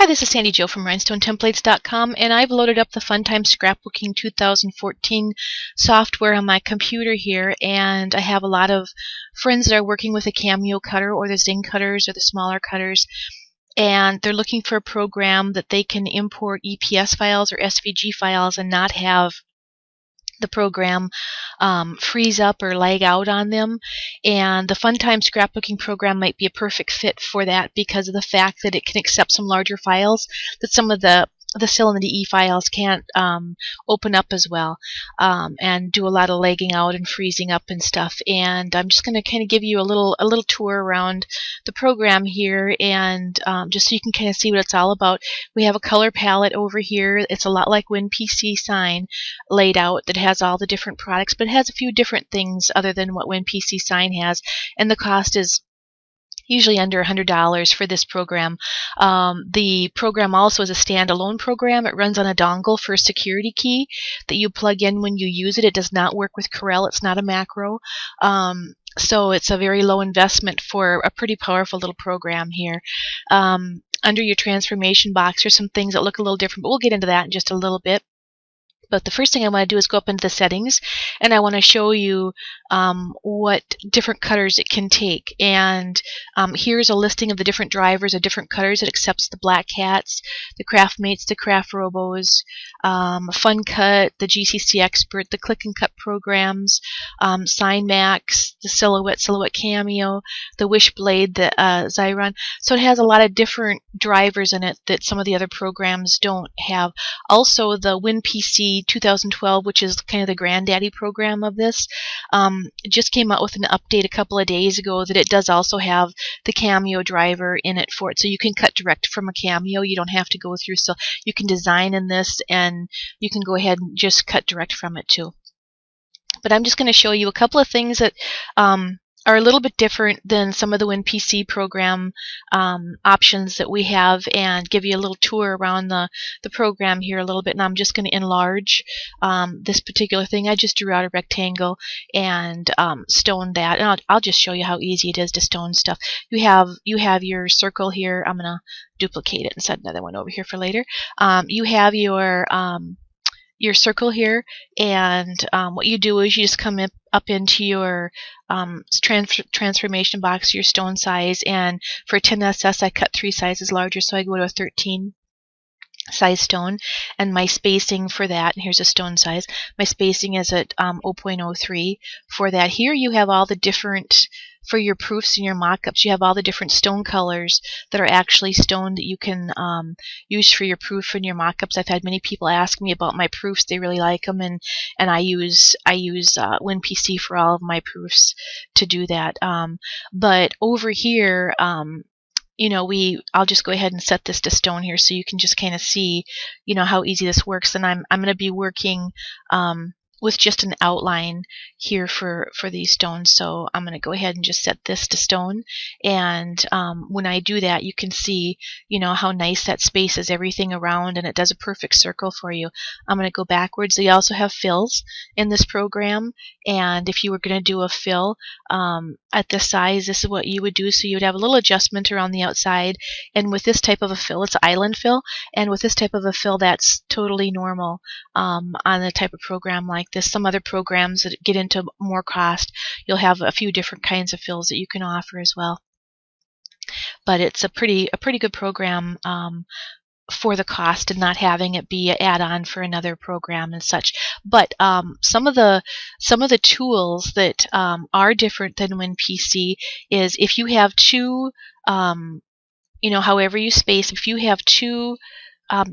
Hi, this is Sandy Jo from rhinestonetemplates.com, and I've loaded up the Funtime Scrapbooking 2014 software on my computer here, and I have a lot of friends that are working with a Cameo cutter or the Zing cutters or the smaller cutters, and they're looking for a program that they can import EPS files or SVG files and not have the program freeze up or lag out on them. And the Funtime Scrapbooking program might be a perfect fit for that because of the fact that it can accept some larger files that some of the SIL and the DE files can't open up as well, and do a lot of lagging out and freezing up and stuff. And I'm just going to kind of give you a little tour around the program here, and just so you can kind of see what it's all about. We have a color palette over here. It's a lot like WinPC Sign laid out that has all the different products, but it has a few different things other than what WinPC Sign has, and the cost is usually under $100 for this program. The program also is a standalone program. It runs on a dongle for a security key that you plug in when you use it. It does not work with Corel. It's not a macro. So it's a very low investment for a pretty powerful little program here. Under your transformation box, there's some things that look a little different, but we'll get into that in just a little bit. But the first thing I want to do is go up into the settings, and I want to show you what different cutters it can take. And here's a listing of the different drivers of different cutters. It accepts the Black Hats, the Craftmates, the Craft Robos, FunCut, the GCC Expert, the Click and Cut programs, Sign Max, the Silhouette Cameo, the Wishblade, the Xyron. So it has a lot of different drivers in it that some of the other programs don't have. Also, the WinPC 2012, which is kind of the granddaddy program of this, just came out with an update a couple of days ago that it does also have the Cameo driver in it for it. So you can cut direct from a Cameo. You don't have to go through. So you can design in this, and you can go ahead and just cut direct from it too. But I'm just going to show you a couple of things that are a little bit different than some of the WinPC program options that we have, and give you a little tour around the program here a little bit. And I'm just going to enlarge this particular thing. I just drew out a rectangle and stoned that, and I'll just show you how easy it is to stone stuff. You have your circle here. I'm going to duplicate it and set another one over here for later. You have your circle here, and what you do is you just come up into your transformation box, your stone size, and for 10SS I cut 3 sizes larger, so I go to a 13 size stone, and my spacing for that, and here's a stone size, my spacing is at 0.03 for that. Here you have all the different, for your proofs and your mock-ups, you have all the different stone colors that are actually stone that you can use for your proof and your mock-ups. I've had many people ask me about my proofs. They really like them, and I use WinPC for all of my proofs to do that. But over here, you know, I'll just go ahead and set this to stone here so you can just kind of see, you know, how easy this works. And I'm going to be working with just an outline here for these stones. So I'm going to go ahead and just set this to stone. And when I do that, you can see, you know, how nice that spaces everything around, and it does a perfect circle for you. I'm going to go backwards. They also have fills in this program, and if you were going to do a fill at this size, this is what you would do. So you would have a little adjustment around the outside, and with this type of a fill, it's island fill, and with this type of a fill, that's totally normal on the type of program like this. Some other programs that get into more cost, you'll have a few different kinds of fills that you can offer as well. But it's a pretty good program for the cost and not having it be an add-on for another program and such. But some of the tools that are different than WinPC is if you have two, you know, however you space, if you have two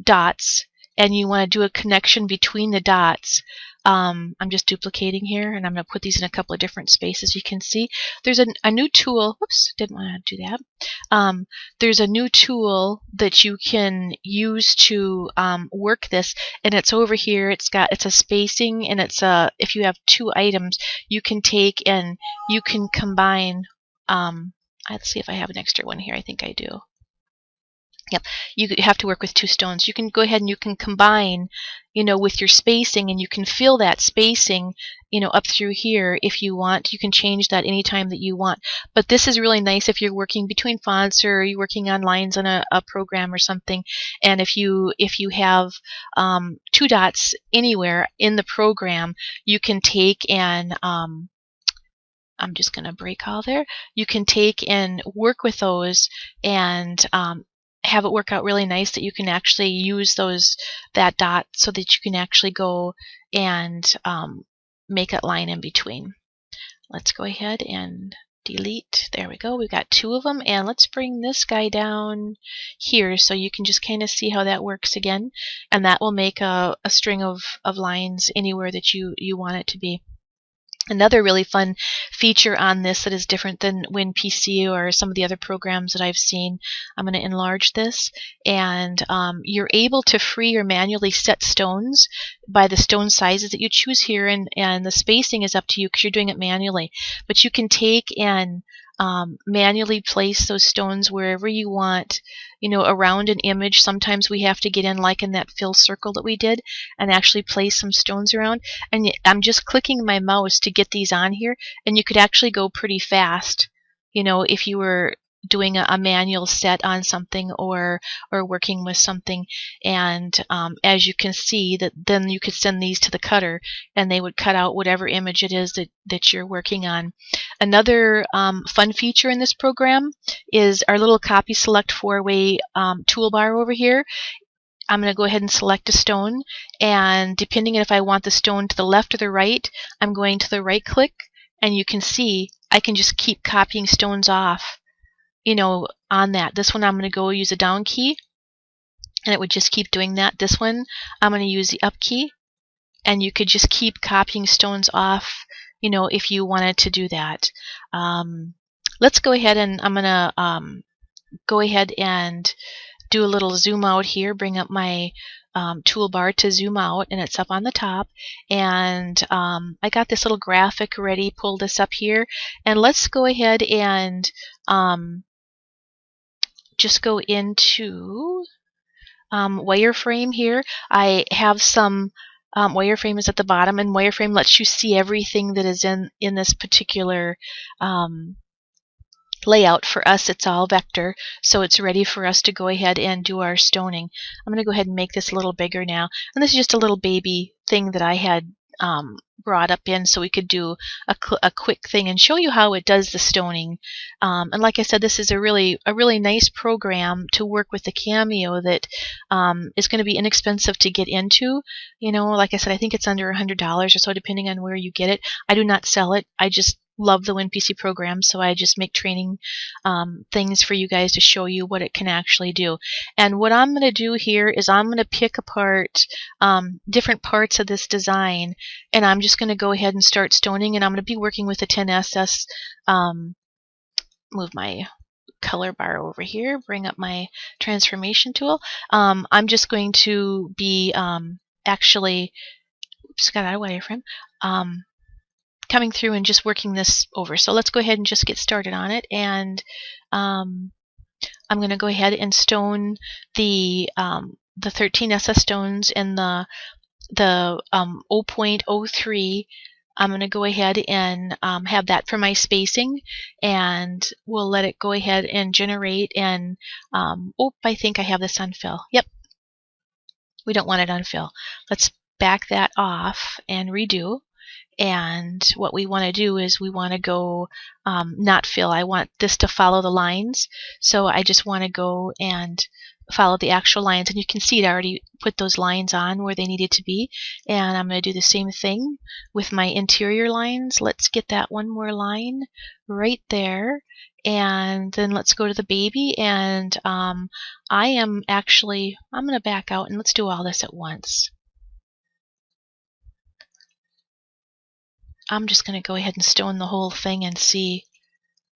dots and you want to do a connection between the dots, I'm just duplicating here, and I'm going to put these in a couple of different spaces. You can see there's a new tool. Whoops, didn't want to do that. There's a new tool that you can use to work this, and it's over here. It's a spacing, and it's if you have two items, you can take and you can combine. Let's see if I have an extra one here. I think I do. Yep, you have to work with 2 stones. You can go ahead and you can combine, with your spacing, and you can fill that spacing, up through here if you want. You can change that anytime that you want. But this is really nice if you're working between fonts or you're working on lines on a program or something. And if you have 2 dots anywhere in the program, you can take and I'm just going to break all there. You can take and work with those and have it work out really nice that you can actually use that dot so that you can actually go and make a line in between. Let's go ahead and delete. There we go. We've got 2 of them, and let's bring this guy down here so you can just kind of see how that works again, and that will make a string of lines anywhere that you want it to be. Another really fun feature on this that is different than WinPC or some of the other programs that I've seen. I'm going to enlarge this, and you're able to free or manually set stones by the stone sizes that you choose here, and the spacing is up to you because you're doing it manually. But you can take and manually place those stones wherever you want, around an image. Sometimes we have to get in, like in that fill circle that we did, and actually place some stones around. And I'm just clicking my mouse to get these on here, and you could actually go pretty fast, if you were doing a manual set on something or working with something. And as you can see, that then you could send these to the cutter and they would cut out whatever image it is that you're working on. Another fun feature in this program is our little copy select 4-way toolbar over here. I'm going to go ahead and select a stone, and depending on if I want the stone to the left or the right, I'm going to the right click, and you can see I can just keep copying stones off on that. This one I'm going to go use the down key, and it would just keep doing that. This one I'm going to use the up key, and you could just keep copying stones off, if you wanted to do that. Let's go ahead, and I'm going to go ahead and do a little zoom out here, bring up my toolbar to zoom out, and it's up on the top. And I got this little graphic ready, pull this up here, and let's go ahead and just go into wireframe here. I have some wireframe is at the bottom, and wireframe lets you see everything that is in this particular layout. For us, it's all vector, so it's ready for us to go ahead and do our stoning. I'm going to go ahead and make this a little bigger now, and this is just a little baby thing that I had brought up in so we could do a quick thing and show you how it does the stoning. And like I said, this is a really nice program to work with the Cameo that is going to be inexpensive to get into. Like I said, I think it's under $100 or so, depending on where you get it. I do not sell it. I just love the WinPC program, so I just make training things for you guys to show you what it can actually do. And what I'm going to do here is I'm going to pick apart different parts of this design, and I'm just going to go ahead and start stoning, and I'm going to be working with the 10SS. Move my color bar over here, bring up my transformation tool. I'm just going to be actually, oops, got out of wireframe, coming through and just working this over. So let's go ahead and just get started on it. And I'm going to go ahead and stone the 13 SS stones and the 0.03. I'm going to go ahead and have that for my spacing, and we'll let it go ahead and generate. And I think I have this on fill. Yep, we don't want it on fill. Let's back that off and redo. And what we want to do is we want to go not fill. I want this to follow the lines, so I just want to go and follow the actual lines, and you can see it already put those lines on where they needed to be. And I'm going to do the same thing with my interior lines. Let's get that one more line right there, and then let's go to the baby. And I'm going to back out, and let's do all this at once. I'm just going to go ahead and stone the whole thing and see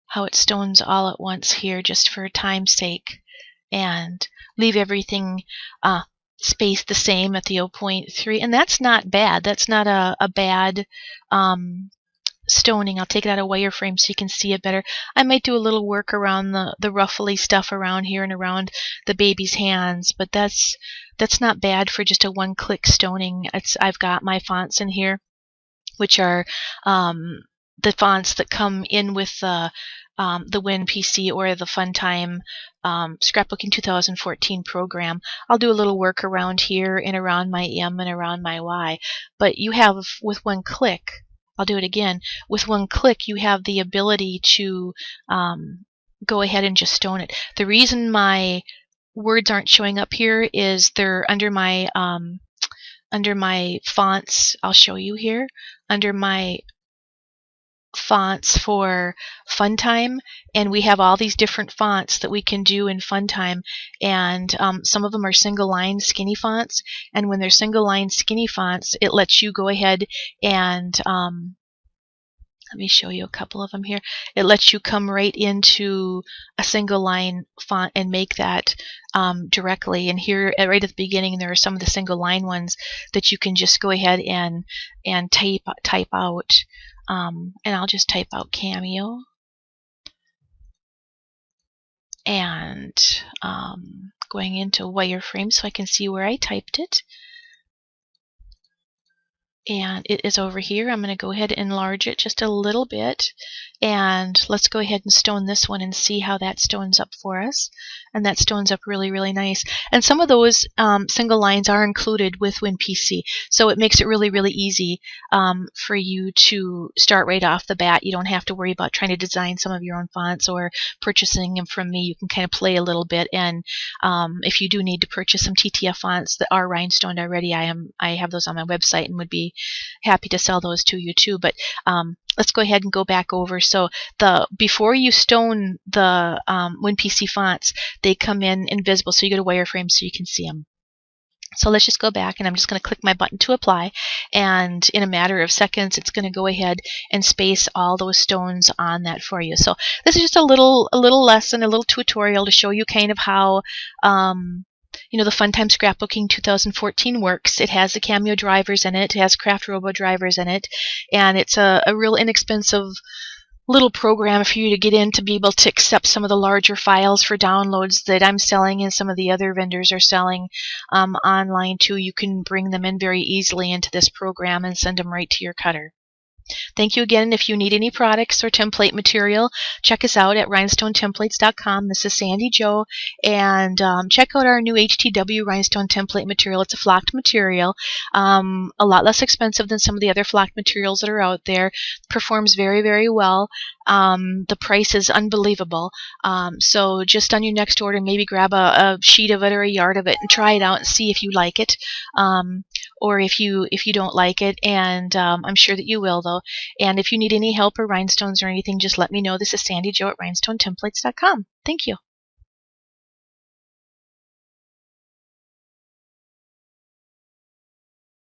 how it stones all at once here, just for time's sake, and leave everything spaced the same at the 0.3. And that's not bad. That's not a bad stoning. I'll take it out of wireframe so you can see it better. I might do a little work around the ruffly stuff around here and around the baby's hands, but that's not bad for just a one-click stoning. I've got my fonts in here, which are the fonts that come in with the WinPC or the Funtime Scrapbooking 2014 program. I'll do a little work around here and around my M and around my Y, but you have, with one click, I'll do it again, with one click you have the ability to go ahead and just stone it. The reason my words aren't showing up here is they're under my fonts. I'll show you here under my fonts for Funtime, and we have all these different fonts that we can do in Funtime, and some of them are single line skinny fonts, and when they're single line skinny fonts, it lets you go ahead and let me show you a couple of them here. It lets you come right into a single line font and make that directly. And here, right at the beginning, there are some of the single line ones that you can just go ahead and type out. And I'll just type out Cameo. And going into wireframe so I can see where I typed it. And it is over here. I'm going to go ahead and enlarge it just a little bit. And let's go ahead and stone this one and see how that stones up for us. And that stones up really, really nice. And some of those single lines are included with WinPC. So it makes it really, really easy for you to start right off the bat. You don't have to worry about trying to design some of your own fonts or purchasing them from me. You can kind of play a little bit. And if you do need to purchase some TTF fonts that are rhinestoned already, I have those on my website and would be happy to sell those to you too. But let's go ahead and go back over. So before you stone the WinPC fonts, they come in invisible, so you go to wireframe so you can see them. So let's just go back, and I'm just going to click my button to apply, and in a matter of seconds it's going to go ahead and space all those stones on that for you. So this is just a little lesson, a little tutorial to show you kind of how you know, the Funtime Scrapbooking 2014 works. It has the Cameo drivers in it. It has Craft Robo drivers in it. And it's a real inexpensive little program for you to get in to be able to accept some of the larger files for downloads that I'm selling and some of the other vendors are selling online too. You can bring them in very easily into this program and send them right to your cutter. Thank you again. If you need any products or template material, check us out at rhinestonetemplates.com. This is Sandy Jo, and check out our new HTW rhinestone template material. It's a flocked material, a lot less expensive than some of the other flocked materials that are out there. Performs very, very well. The price is unbelievable. So just on your next order, maybe grab a sheet of it or a yard of it and try it out and see if you like it. Or if you don't like it, and I'm sure that you will though. And if you need any help or rhinestones or anything, just let me know. This is Sandy Jo at rhinestonetemplates.com. Thank you.